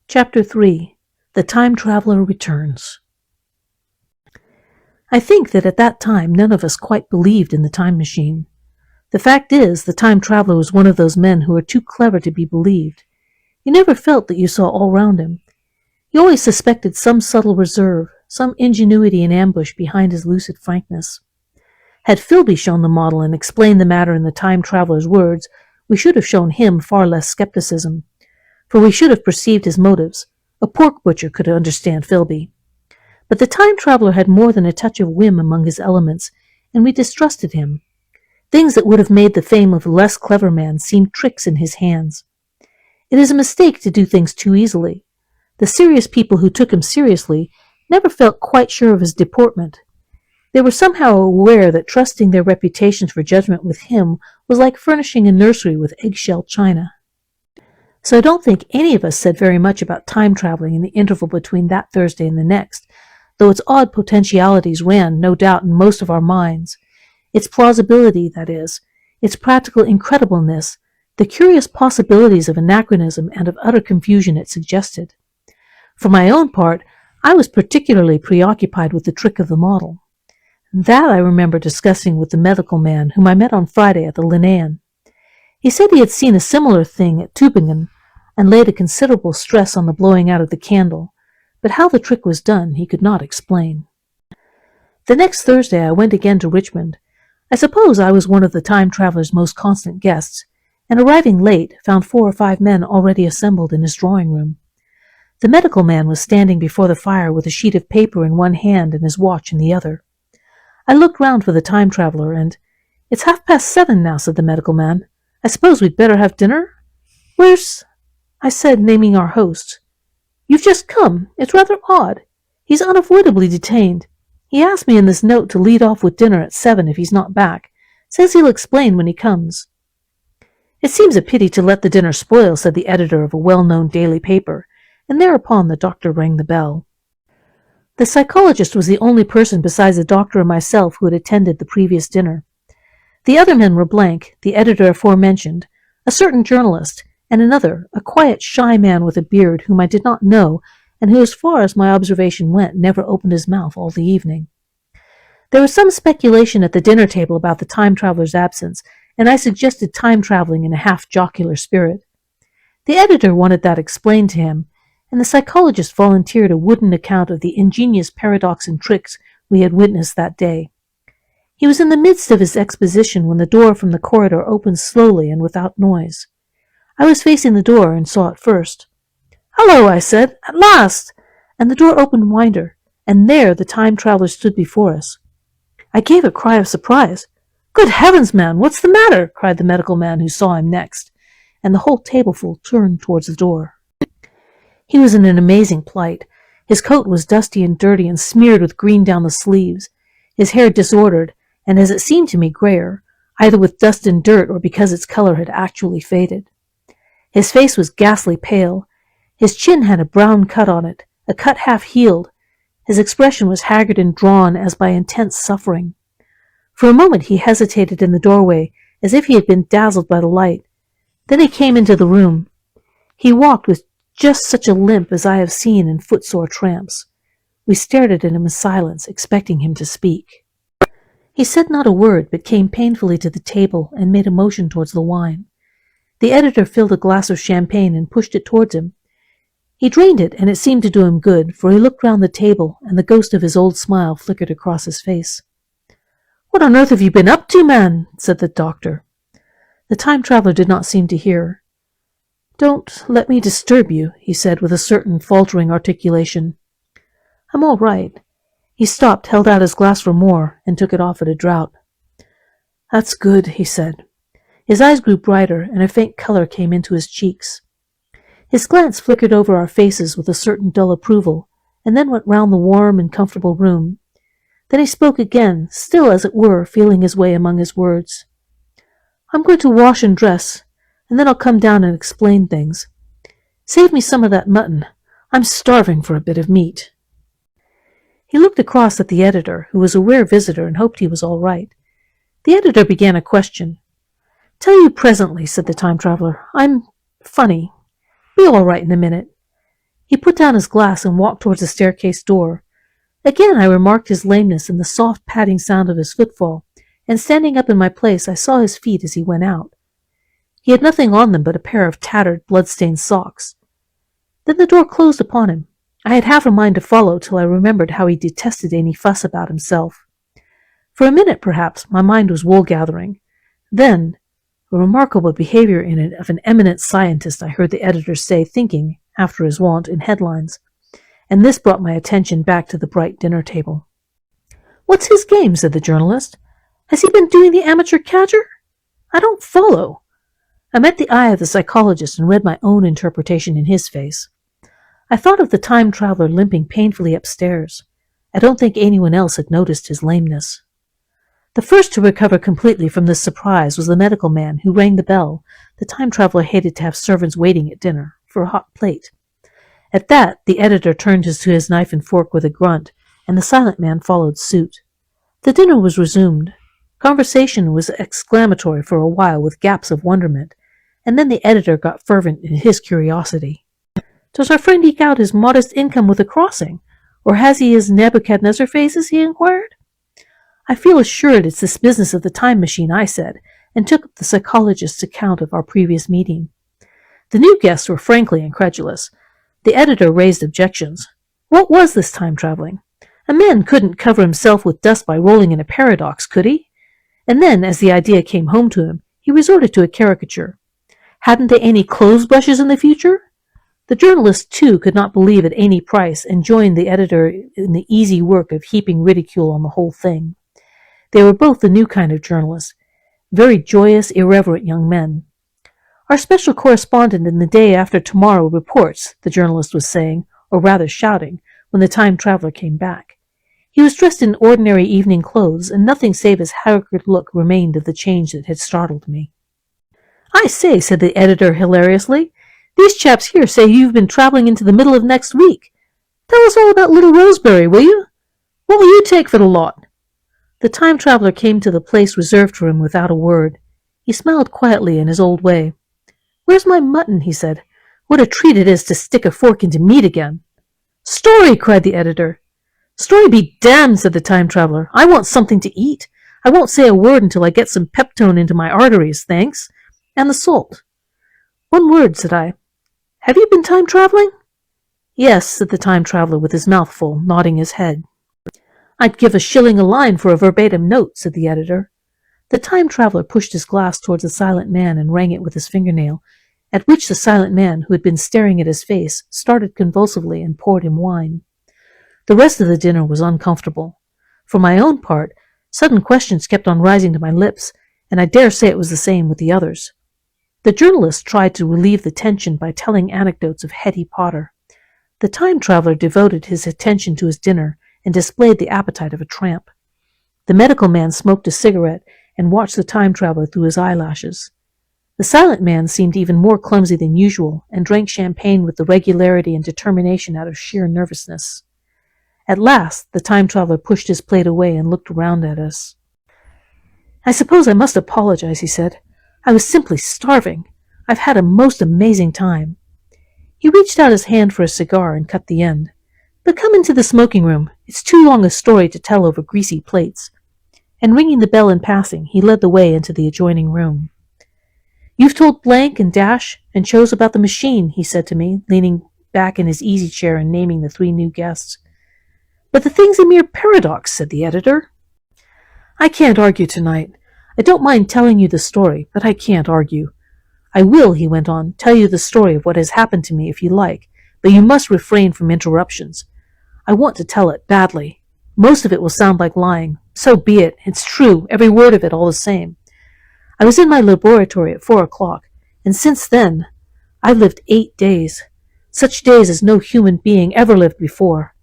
Chapter 3. The Time Traveler Returns. I think that at that time none of us quite believed in the time machine. The fact is, the time traveler was one of those men who are too clever to be believed. You never felt that you saw all round him. You always suspected some subtle reserve, some ingenuity in ambush behind his lucid frankness. Had Philby shown the model and explained the matter in the time traveler's words, we should have shown him far less skepticism, for we should have perceived his motives. A pork butcher could understand Philby. But the time traveler had more than a touch of whim among his elements, and we distrusted him. Things that would have made the fame of a less clever man seemed tricks in his hands. It is a mistake to do things too easily. The serious people who took him seriously never felt quite sure of his deportment. They were somehow aware that trusting their reputations for judgment with him was like furnishing a nursery with eggshell china. So I don't think any of us said very much about time traveling in the interval between that Thursday and the next, though its odd potentialities ran, no doubt, in most of our minds. Its plausibility, that is, its practical incredibleness, the curious possibilities of anachronism and of utter confusion it suggested. For my own part, I was particularly preoccupied with the trick of the model. That I remember discussing with the medical man whom I met on Friday at the Linnean. He said he had seen a similar thing at Tübingen and laid a considerable stress on the blowing out of the candle, but how the trick was done he could not explain. The next Thursday I went again to Richmond. I suppose I was one of the time traveler's most constant guests, and arriving late, found 4 or 5 men already assembled in his drawing-room. The medical man was standing before the fire with a sheet of paper in one hand and his watch in the other. I looked round for the time traveler, and, "It's 7:30 now," said the medical man. "I suppose we'd better have dinner?" "Where's—" I said, naming our host. "You've just come. It's rather odd. He's unavoidably detained. He asked me in this note to lead off with dinner at 7 if he's not back. Says he'll explain when he comes." "It seems a pity to let the dinner spoil," said the editor of a well-known daily paper, and thereupon the doctor rang the bell. The psychologist was the only person besides the doctor and myself who had attended the previous dinner. The other men were blank, the editor aforementioned, a certain journalist, and another, a quiet, shy man with a beard whom I did not know, and who, as far as my observation went, never opened his mouth all the evening. There was some speculation at the dinner table about the time traveler's absence, and I suggested time traveling in a half-jocular spirit. The editor wanted that explained to him, and the psychologist volunteered a wooden account of the ingenious paradox and tricks we had witnessed that day. He was in the midst of his exposition when the door from the corridor opened slowly and without noise. I was facing the door and saw it first. "Hello," I said, "at last!" And the door opened wider, and there the time traveler stood before us. I gave a cry of surprise. "Good heavens, man, what's the matter?" cried the medical man who saw him next, and the whole tableful turned towards the door. He was in an amazing plight. His coat was dusty and dirty and smeared with green down the sleeves, his hair disordered, and as it seemed to me grayer, either with dust and dirt or because its color had actually faded. His face was ghastly pale. His chin had a brown cut on it, a cut half-healed. His expression was haggard and drawn as by intense suffering. For a moment he hesitated in the doorway, as if he had been dazzled by the light. Then he came into the room. He walked with just such a limp as I have seen in footsore tramps. We stared at him in silence, expecting him to speak. He said not a word, but came painfully to the table and made a motion towards the wine. The editor filled a glass of champagne and pushed it towards him. He drained it, and it seemed to do him good, for he looked round the table, and the ghost of his old smile flickered across his face. "What on earth have you been up to, man?" said the doctor. The time traveler did not seem to hear. "Don't let me disturb you," he said with a certain faltering articulation. "I'm all right." He stopped, held out his glass for more, and took it off at a draught. "That's good," he said. His eyes grew brighter, and a faint color came into his cheeks. His glance flickered over our faces with a certain dull approval, and then went round the warm and comfortable room. Then he spoke again, still, as it were, feeling his way among his words. "I'm going to wash and dress, and then I'll come down and explain things. Save me some of that mutton. I'm starving for a bit of meat." He looked across at the editor, who was a rare visitor, and hoped he was all right. The editor began a question. "Tell you presently," said the time traveler. "I'm funny. Be all right in a minute." He put down his glass and walked towards the staircase door. Again I remarked his lameness and the soft padding sound of his footfall, and standing up in my place I saw his feet as he went out. He had nothing on them but a pair of tattered, blood-stained socks. Then the door closed upon him. I had half a mind to follow till I remembered how he detested any fuss about himself. For a minute, perhaps, my mind was wool-gathering. Then, a remarkable behavior in it of an eminent scientist, I heard the editor say, thinking, after his wont, in headlines, and this brought my attention back to the bright dinner table. "What's his game?" said the journalist. "Has he been doing the amateur cadger? I don't follow." I met the eye of the psychologist and read my own interpretation in his face. I thought of the time traveler limping painfully upstairs. I don't think anyone else had noticed his lameness. The first to recover completely from this surprise was the medical man who rang the bell. The time traveler hated to have servants waiting at dinner for a hot plate. At that, the editor turned to his knife and fork with a grunt, and the silent man followed suit. The dinner was resumed. Conversation was exclamatory for a while with gaps of wonderment, and then the editor got fervent in his curiosity. "Does our friend eke out his modest income with the crossing, or has he his Nebuchadnezzar faces?" he inquired. "I feel assured it's this business of the time machine," I said, and took up the psychologist's account of our previous meeting. The new guests were frankly incredulous. The editor raised objections. What was this time traveling? A man couldn't cover himself with dust by rolling in a paradox, could he? And then, as the idea came home to him, he resorted to a caricature. Hadn't they any clothes brushes in the future? The journalist, too, could not believe at any price, and joined the editor in the easy work of heaping ridicule on the whole thing. They were both the new kind of journalists, very joyous, irreverent young men. "Our special correspondent in the day after tomorrow reports," the journalist was saying, or rather shouting, when the time traveler came back. He was dressed in ordinary evening clothes, and nothing save his haggard look remained of the change that had startled me. "I say," said the editor hilariously, "these chaps here say you've been traveling into the middle of next week. Tell us all about little Roseberry, will you? What will you take for the lot?" The time traveler came to the place reserved for him without a word. He smiled quietly in his old way. "Where's my mutton?" he said. "What a treat it is to stick a fork into meat again." "Story!" cried the editor. "Story be damned," said the time traveler. "I want something to eat. I won't say a word until I get some peptone into my arteries, thanks. And the salt." "One word," said I. "Have you been time traveling?" "Yes," said the time traveler with his mouth full, nodding his head. "I'd give a shilling a line for a verbatim note," said the editor. The time traveler pushed his glass towards the silent man and rang it with his fingernail, at which the silent man, who had been staring at his face, started convulsively and poured him wine. The rest of the dinner was uncomfortable. For my own part, sudden questions kept on rising to my lips, and I dare say it was the same with the others. The journalist tried to relieve the tension by telling anecdotes of Hetty Potter. The time traveler devoted his attention to his dinner and displayed the appetite of a tramp. The medical man smoked a cigarette and watched the time traveler through his eyelashes. The silent man seemed even more clumsy than usual and drank champagne with the regularity and determination out of sheer nervousness. At last, the time traveler pushed his plate away and looked around at us. "I suppose I must apologize," he said. "I was simply starving. I've had a most amazing time." He reached out his hand for a cigar and cut the end. "But come into the smoking room. It's too long a story to tell over greasy plates." And ringing the bell in passing, he led the way into the adjoining room. "You've told Blank and Dash and Chose about the machine," he said to me, leaning back in his easy chair and naming the 3 new guests. "But the thing's a mere paradox," said the editor. "I can't argue tonight. I don't mind telling you the story, but I can't argue. I will," he went on, "tell you the story of what has happened to me if you like, but you must refrain from interruptions. I want to tell it badly. Most of it will sound like lying. So be it. It's true, every word of it all the same. I was in my laboratory at 4 o'clock, and since then, I've lived 8 days. Such days as no human being ever lived before.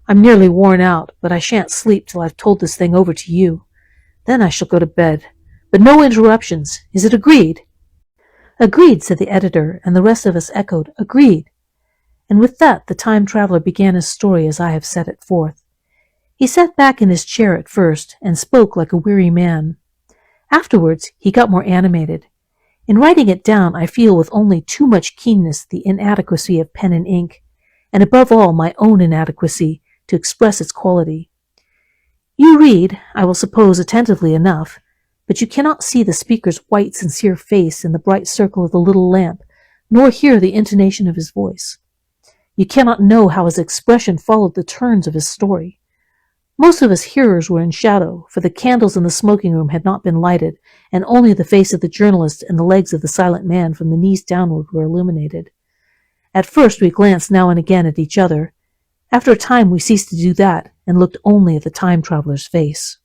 I'm nearly worn out, but I shan't sleep till I've told this thing over to you. Then I shall go to bed. But no interruptions. Is it agreed?" "Agreed," said the editor, and the rest of us echoed, "Agreed." And with that the time traveler began his story as I have set it forth. He sat back in his chair at first, and spoke like a weary man. Afterwards he got more animated. In writing it down I feel with only too much keenness the inadequacy of pen and ink, and above all my own inadequacy to express its quality. You read, I will suppose, attentively enough, but you cannot see the speaker's white, sincere face in the bright circle of the little lamp, nor hear the intonation of his voice. You cannot know how his expression followed the turns of his story. Most of us hearers were in shadow, for the candles in the smoking room had not been lighted, and only the face of the journalist and the legs of the silent man from the knees downward were illuminated. At first we glanced now and again at each other. After a time we ceased to do that, and looked only at the time-traveler's face.